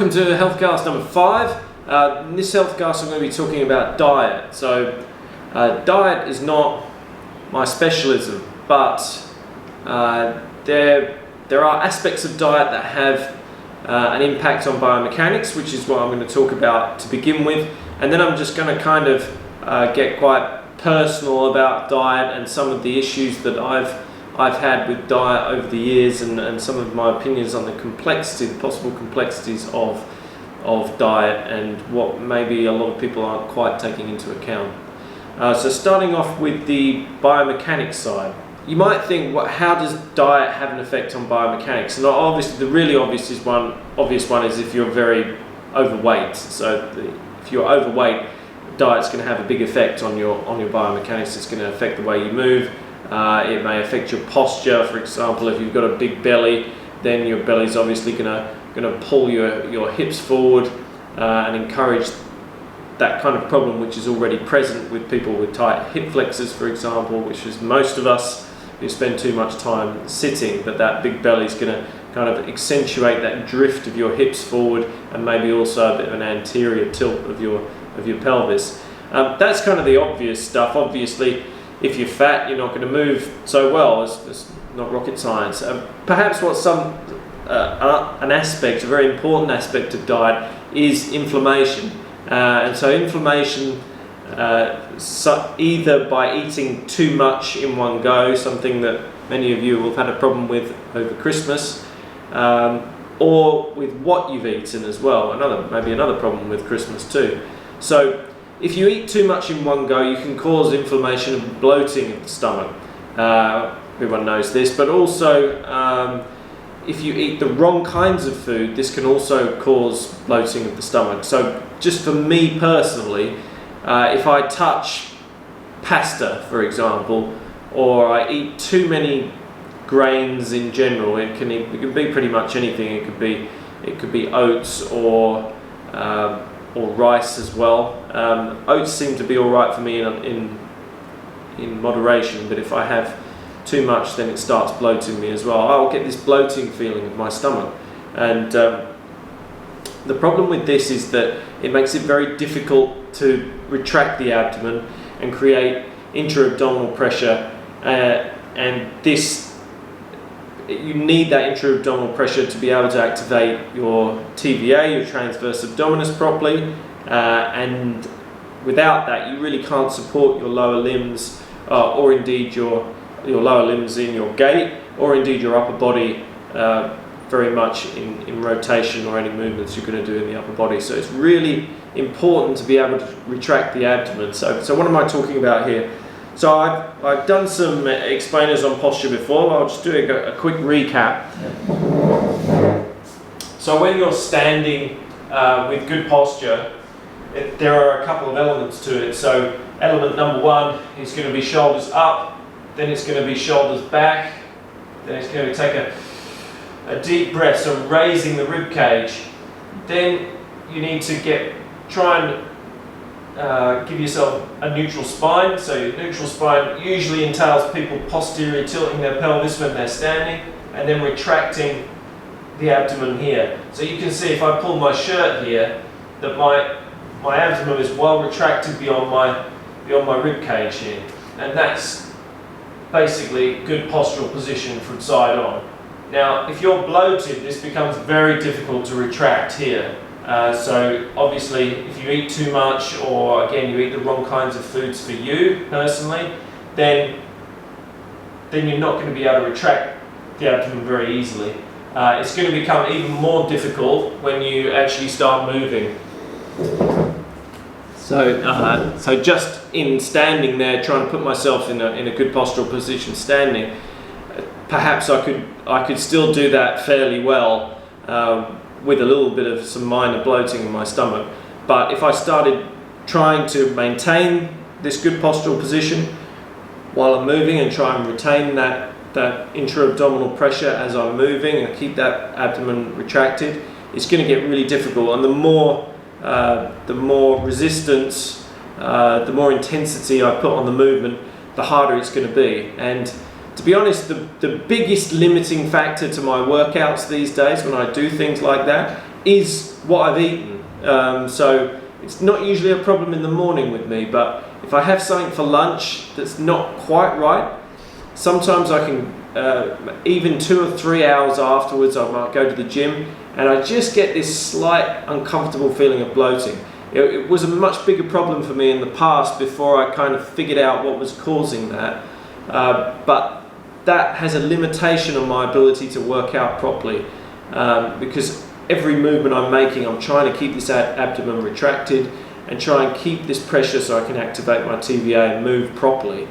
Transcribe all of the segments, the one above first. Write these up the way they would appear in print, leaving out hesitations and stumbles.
Welcome to Healthcast number 5. In this Healthcast I'm going to be talking about diet. So diet is not my specialism, but there are aspects of diet that have an impact on biomechanics, which is what I'm going to talk about to begin with, and then I'm just going to kind of get quite personal about diet and some of the issues that I've had with diet over the years, and some of my opinions on the possible complexities of diet, and what maybe a lot of people aren't quite taking into account. So starting off with the biomechanics side, you might think, how does diet have an effect on biomechanics? And obviously the really obvious one is if you're very overweight. So if you're overweight, diet's going to have a big effect on your biomechanics. It's going to affect the way you move. It may affect your posture. For example, if you've got a big belly, then your belly's obviously going to pull your hips forward and encourage that kind of problem, which is already present with people with tight hip flexors, for example, which is most of us who spend too much time sitting. But that big belly is going to kind of accentuate that drift of your hips forward, and maybe also a bit of an anterior tilt of your pelvis. That's kind of the obvious stuff. Obviously, if you're fat, you're not going to move so well. It's not rocket science. Perhaps what's an aspect, a very important aspect of diet, is inflammation. And so inflammation, either by eating too much in one go, something that many of you will have had a problem with over Christmas, or with what you've eaten as well. Maybe another problem with Christmas too. So if you eat too much in one go, you can cause inflammation and bloating of the stomach. Everyone knows this, but also if you eat the wrong kinds of food, this can also cause bloating of the stomach. So just for me personally, if I touch pasta, for example, or I eat too many grains in general, it can be pretty much anything. It could be oats or rice as well. Oats seem to be all right for me in moderation, but if I have too much, then it starts bloating me as well. I'll get this bloating feeling of my stomach, and the problem with this is that it makes it very difficult to retract the abdomen and create intra-abdominal pressure, and you need that intra-abdominal pressure to be able to activate your TVA, your transverse abdominis, properly, and without that you really can't support your lower limbs, or indeed your lower limbs in your gait, or indeed your upper body very much in rotation, or any movements you're going to do in the upper body. So it's really important to be able to retract the abdomen. So what am I talking about here? So I've done some explainers on posture before. I'll just do a quick recap. So when you're standing with good posture, there are a couple of elements to it. So element number 1 is going to be shoulders up, then it's going to be shoulders back, then it's going to take a deep breath, so raising the rib cage. Then you need to try and give yourself a neutral spine. So your neutral spine usually entails people posterior tilting their pelvis when they're standing, and then retracting the abdomen here. So you can see if I pull my shirt here, that my abdomen is well retracted beyond my rib cage here, and that's basically good postural position from side on. Now, if you're bloated, this becomes very difficult to retract here. So obviously, if you eat too much, or again you eat the wrong kinds of foods for you personally, then you're not going to be able to retract the abdomen very easily. It's going to become even more difficult when you actually start moving. So just in standing there, trying to put myself in a good postural position standing, perhaps I could still do that fairly well with a little bit of some minor bloating in my stomach. But if I started trying to maintain this good postural position while I'm moving, and try and retain that intra-abdominal pressure as I'm moving, and keep that abdomen retracted, it's going to get really difficult. And the more resistance, the more intensity I put on the movement, the harder it's going to be. And to be honest, the biggest limiting factor to my workouts these days when I do things like that is what I've eaten. So it's not usually a problem in the morning with me, but if I have something for lunch that's not quite right, sometimes I can, even 2 or 3 hours afterwards, I might go to the gym and I just get this slight uncomfortable feeling of bloating. It was a much bigger problem for me in the past before I kind of figured out what was causing that. But that has a limitation on my ability to work out properly, because every movement I'm making, I'm trying to keep this abdomen retracted and try and keep this pressure so I can activate my TVA and move properly.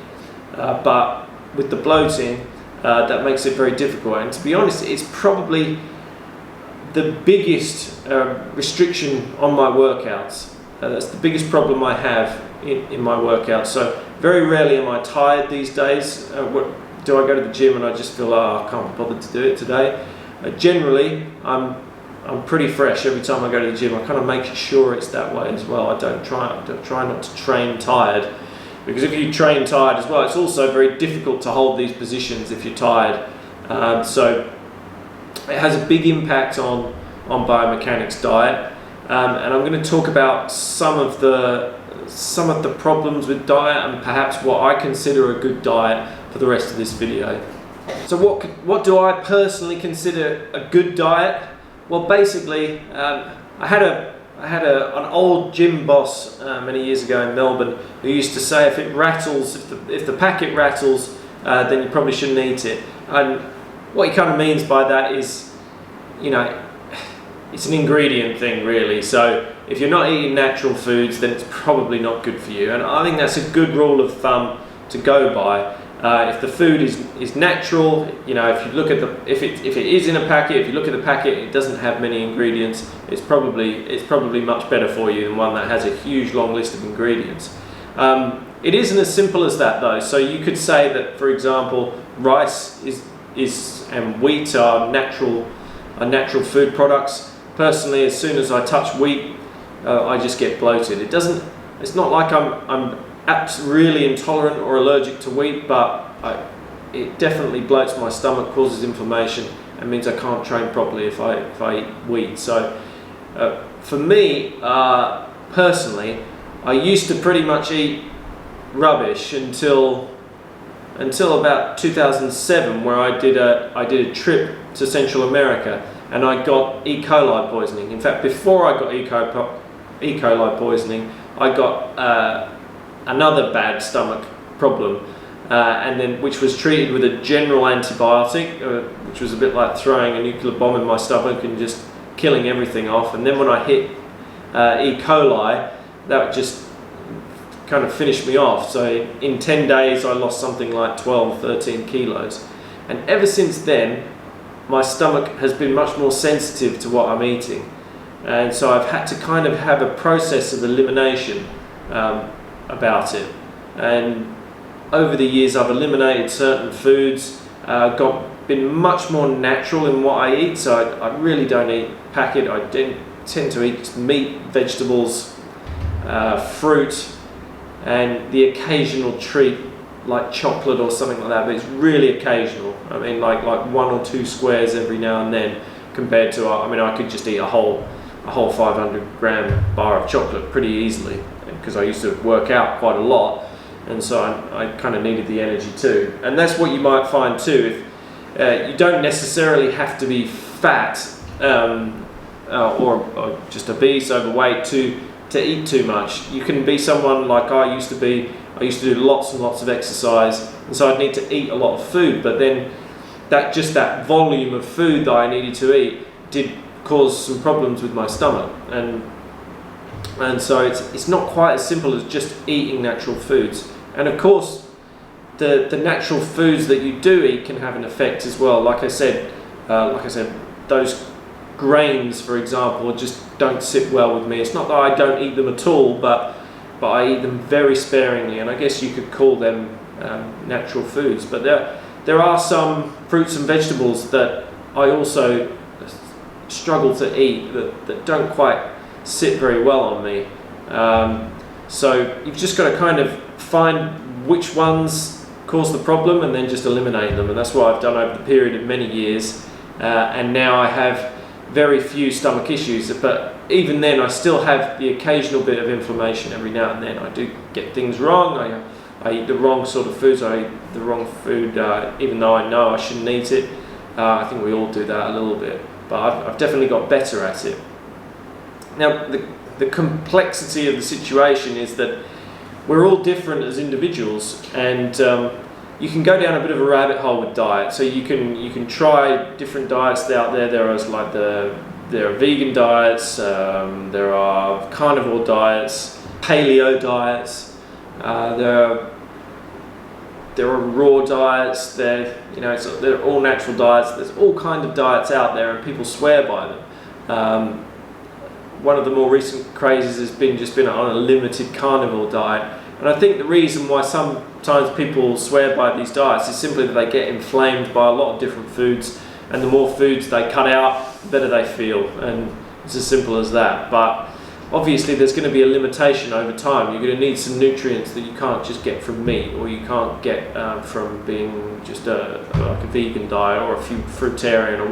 But with the bloating, that makes it very difficult. And to be honest, it's probably the biggest restriction on my workouts. That's the biggest problem I have in my workouts. So very rarely am I tired these days. Do I go to the gym and I just feel, I can't bother to do it today? Generally, I'm pretty fresh every time I go to the gym. I kind of make sure it's that way as well. I don't try not to train tired, because if you train tired as well, it's also very difficult to hold these positions if you're tired. So it has a big impact on biomechanics diet, and I'm going to talk about some of the problems with diet and perhaps what I consider a good diet for the rest of this video. So what do I personally consider a good diet? Well, basically, I had an old gym boss many years ago in Melbourne who used to say, if it rattles, if the packet rattles, then you probably shouldn't eat it. And what he kind of means by that is, it's an ingredient thing, really. So if you're not eating natural foods, then it's probably not good for you. And I think that's a good rule of thumb to go by. If the food is natural, if you look at if it is in a packet, if you look at the packet, it doesn't have many ingredients. It's probably much better for you than one that has a huge long list of ingredients. It isn't as simple as that though. So you could say that, for example, rice and wheat are natural food products. Personally, as soon as I touch wheat, I just get bloated. It's not like I'm really intolerant or allergic to wheat, but it definitely bloats my stomach, causes inflammation, and means I can't train properly if I eat wheat. So for me personally, I used to pretty much eat rubbish until about 2007, where I did a trip to Central America and I got E. coli poisoning. In fact, before I got E. coli poisoning, I got another bad stomach problem, and then which was treated with a general antibiotic, which was a bit like throwing a nuclear bomb in my stomach and just killing everything off. And then when I hit E. coli, that just kind of finished me off. So in 10 days I lost something like 12, 13 kilos. And ever since then, my stomach has been much more sensitive to what I'm eating. And so I've had to kind of have a process of elimination about it. And over the years I've eliminated certain foods, been much more natural in what I eat. So I really don't eat packet. I tend to eat meat, vegetables, fruit, and the occasional treat like chocolate or something like that, but it's really occasional. I mean, like 1 or 2 squares every now and then, compared to, I could just eat a whole 500-gram bar of chocolate pretty easily, because I used to work out quite a lot, and so I kind of needed the energy too. And that's what you might find too. If you don't necessarily have to be fat or just obese, overweight to eat too much. You can be someone like I used to be. I used to do lots and lots of exercise, and so I'd need to eat a lot of food, but then that volume of food that I needed to eat did cause some problems with my stomach, and so it's not quite as simple as just eating natural foods. And of course the natural foods that you do eat can have an effect as well. Like I said, those grains, for example, just don't sit well with me. It's not that I don't eat them at all, but I eat them very sparingly, and I guess you could call them natural foods. But there are some fruits and vegetables that I also struggle to eat that don't quite sit very well on me. So you've just got to kind of find which ones cause the problem and then just eliminate them, and that's what I've done over the period of many years. And now I have very few stomach issues, but even then I still have the occasional bit of inflammation every now and then. I do get things wrong, I eat the wrong sort of foods, I eat the wrong food even though I know I shouldn't eat it. I think we all do that a little bit, but I've definitely got better at it. Now the complexity of the situation is that we're all different as individuals, and you can go down a bit of a rabbit hole with diet. So you can try different diets out there. There are vegan diets, there are carnivore diets, paleo diets, there are raw diets. They're all natural diets. There's all kinds of diets out there, and people swear by them. One of the more recent crazes has been on a limited carnivore diet. And I think the reason why sometimes people swear by these diets is simply that they get inflamed by a lot of different foods, and the more foods they cut out, the better they feel, and it's as simple as that. But obviously there's going to be a limitation over time. You're going to need some nutrients that you can't just get from meat, or you can't get from being just like a vegan diet or a fruitarian or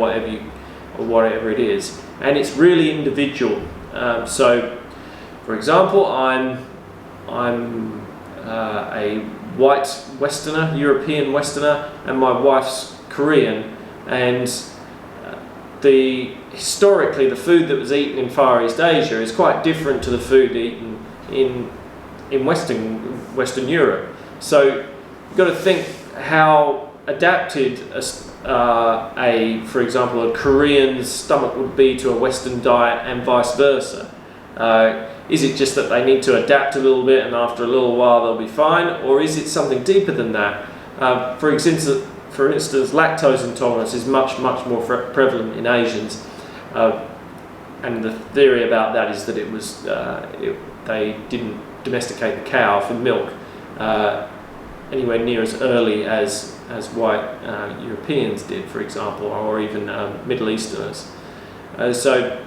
whatever it is. And it's really individual. So, for example, I'm a white Westerner, European Westerner, and my wife's Korean, and historically the food that was eaten in Far East Asia is quite different to the food eaten in Western Europe. So you've got to think how adapted for example, a Korean's stomach would be to a Western diet, and vice versa. Is it just that they need to adapt a little bit and after a little while they'll be fine, or is it something deeper than that? For instance, lactose intolerance is much more prevalent in Asians, and the theory about that is that they didn't domesticate the cow for milk anywhere near as early as white Europeans did, for example, or even Middle Easterners. So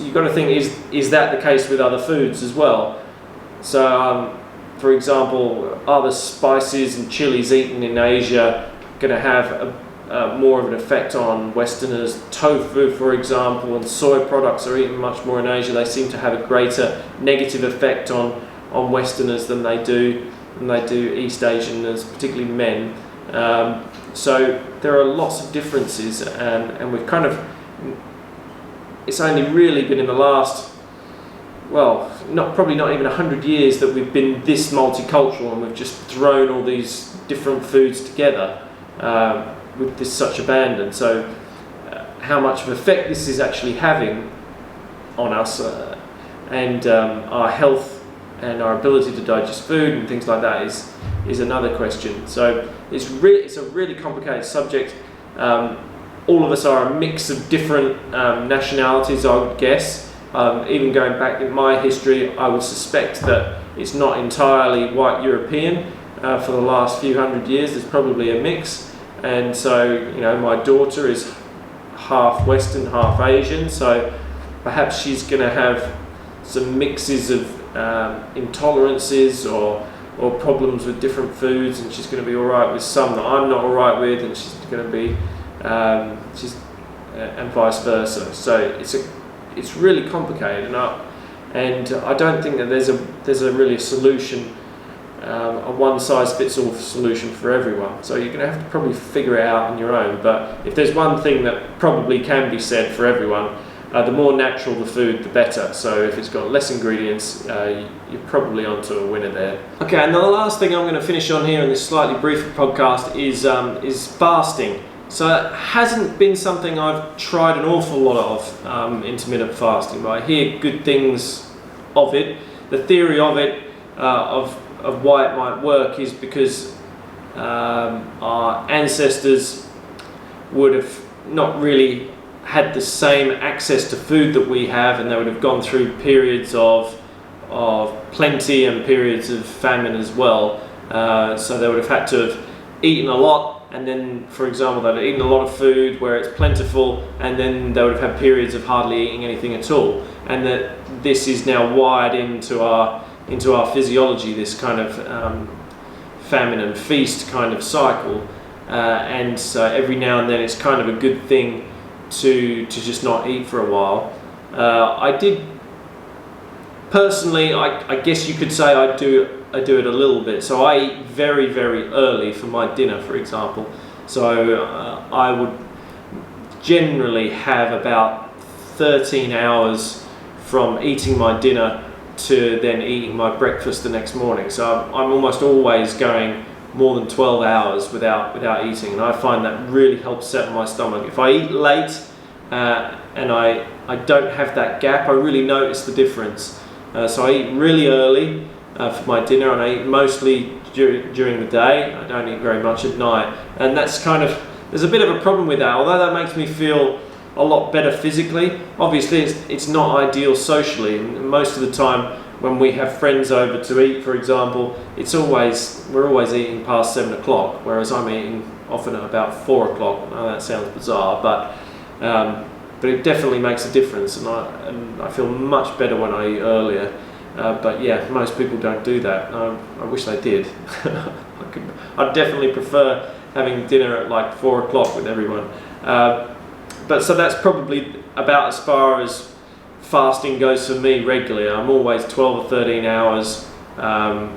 you've got to think, is that the case with other foods as well? So, for example, are the spices and chilies eaten in Asia going to have more of an effect on Westerners? Tofu, for example, and soy products are eaten much more in Asia. They seem to have a greater negative effect on Westerners than they do East Asians, particularly men. So there are lots of differences, and we've it's only really been in the last, probably not even 100 years that we've been this multicultural, and we've just thrown all these different foods together with this such abandon. So how much of effect this is actually having on us and our health and our ability to digest food and things like that is another question. So it's a really complicated subject. All of us are a mix of different nationalities, I would guess. Even going back in my history, I would suspect that it's not entirely white European. For the last few hundred years, there's probably a mix. And so, my daughter is half Western, half Asian, so perhaps she's going to have some mixes of intolerances or problems with different foods, and she's going to be alright with some that I'm not alright with, and she's going to be and vice versa. So it's really complicated, and I don't think that there's a really solution, a one-size-fits-all solution for everyone. So you're going to have to probably figure it out on your own. But if there's one thing that probably can be said for everyone, the more natural the food, the better. So if it's got less ingredients, you're probably onto a winner there. Okay, and the last thing I'm going to finish on here in this slightly briefer podcast is fasting. So it hasn't been something I've tried an awful lot of, intermittent fasting, but I hear good things of it. The theory of it, of why it might work, is because our ancestors would have not really had the same access to food that we have, and they would have gone through periods of plenty and periods of famine as well. So they would have had to have eaten a lot, and then, for example, they'd have eaten a lot of food where it's plentiful, and then they would have had periods of hardly eating anything at all. And that this is now wired into our physiology, this kind of famine and feast kind of cycle. And so every now and then it's kind of a good thing to just not eat for a while. I did personally, I guess you could say I do it a little bit. So I eat very, very early for my dinner, for example. So I would generally have about 13 hours from eating my dinner to then eating my breakfast the next morning. So I'm almost always going more than 12 hours without eating, and I find that really helps settle my stomach. If I eat late and I don't have that gap, I really notice the difference. So I eat really early for my dinner, and I eat mostly during the day. I don't eat very much at night, and that's kind of, there's a bit of a problem with that. Although that makes me feel a lot better physically, obviously it's not ideal socially. And most of the time when we have friends over to eat, for example, we're always eating past 7 o'clock, whereas I'm eating often at about 4 o'clock. I know that sounds bizarre, but it definitely makes a difference, and I feel much better when I eat earlier. But yeah, most people don't do that. I wish they did. I'd definitely prefer having dinner at like 4 o'clock with everyone. But so that's probably about as far as fasting goes for me regularly. I'm always 12 or 13 hours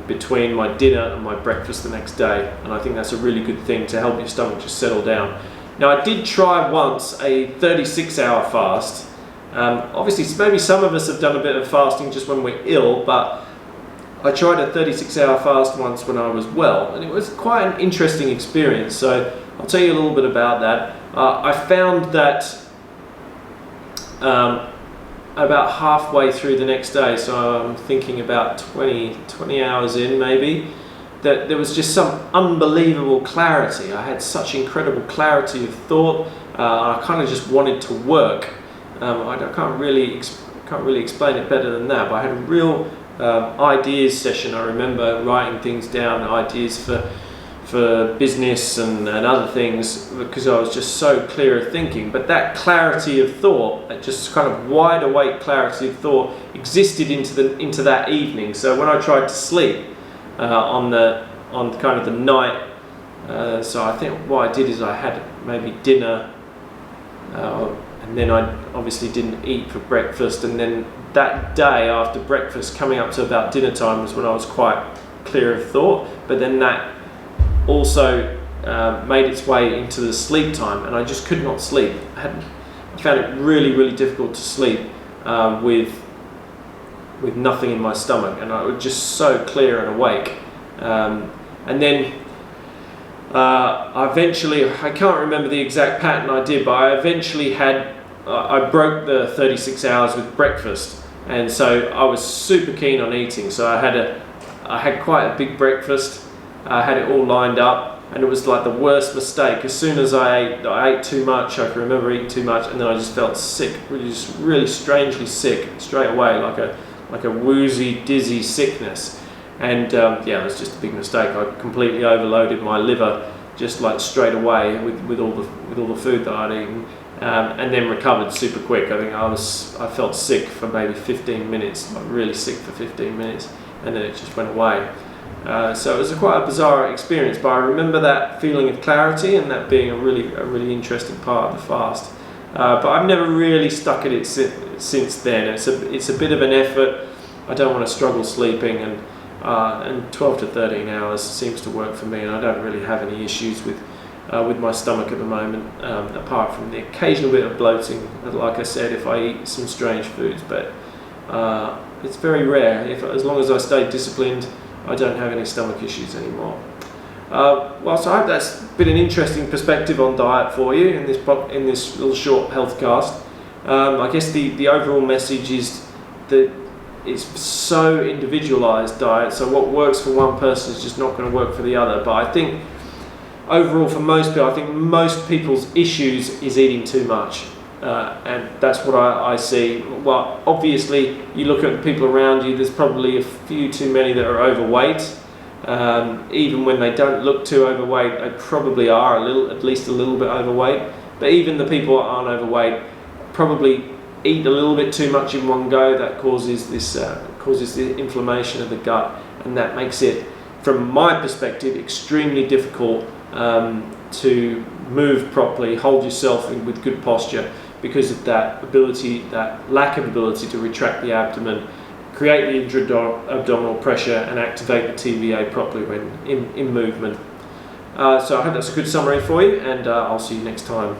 between my dinner and my breakfast the next day, and I think that's a really good thing to help your stomach just settle down. Now, I did try once a 36-hour fast. Obviously, maybe some of us have done a bit of fasting just when we're ill, but I tried a 36-hour fast once when I was well, and it was quite an interesting experience. So I'll tell you a little bit about that. I found that about halfway through the next day, so I'm thinking about 20 hours in maybe, that there was just some unbelievable clarity. I had such incredible clarity of thought. I kind of just wanted to work. I can't really explain it better than that, but I had a real ideas session. I remember writing things down, ideas for business and other things, because I was just so clear of thinking. But that clarity of thought, that just kind of wide awake clarity of thought, existed into that evening. So when I tried to sleep on kind of the night, so I think what I did is I had maybe dinner, and then I obviously didn't eat for breakfast, and then that day after breakfast, coming up to about dinner time, was when I was quite clear of thought. But then that also made its way into the sleep time, and I just could not sleep. I found it really, really difficult to sleep with nothing in my stomach, and I was just so clear and awake. And then I eventually, I can't remember the exact pattern I did, but I eventually I broke the 36 hours with breakfast, and so I was super keen on eating. So I had quite a big breakfast. I had it all lined up, and it was like the worst mistake. As soon as I ate too much. I can remember eating too much, and then I just felt sick, really strangely sick straight away, like a woozy, dizzy sickness. And yeah, it was just a big mistake. I completely overloaded my liver just like straight away with all the food that I'd eaten, and then recovered super quick. I think I felt sick for maybe 15 minutes, like really sick for 15 minutes, and then it just went away. So it was quite a bizarre experience, but I remember that feeling of clarity and that being a really interesting part of the fast. But I've never really stuck at it since then. It's a bit of an effort. I don't want to struggle sleeping, and 12 to 13 hours seems to work for me, and I don't really have any issues with my stomach at the moment, apart from the occasional bit of bloating, like I said, if I eat some strange foods. But it's very rare. As long as I stay disciplined, I don't have any stomach issues anymore. Well, so I hope that's been an interesting perspective on diet for you in this little short Healthcast. I guess the overall message is that it's so individualized diet, so what works for one person is just not going to work for the other. But I think overall for most people, I think most people's issues is eating too much. And that's what I see. Well, obviously, you look at the people around you, there's probably a few too many that are overweight. Even when they don't look too overweight, they probably are at least a little bit overweight. But even the people that aren't overweight probably eat a little bit too much in one go. That causes the inflammation of the gut, and that makes it, from my perspective, extremely difficult to move properly, hold yourself with good posture, because of that lack of ability to retract the abdomen, create the intra-abdominal pressure and activate the TVA properly when in movement. So I hope that's a good summary for you, and I'll see you next time.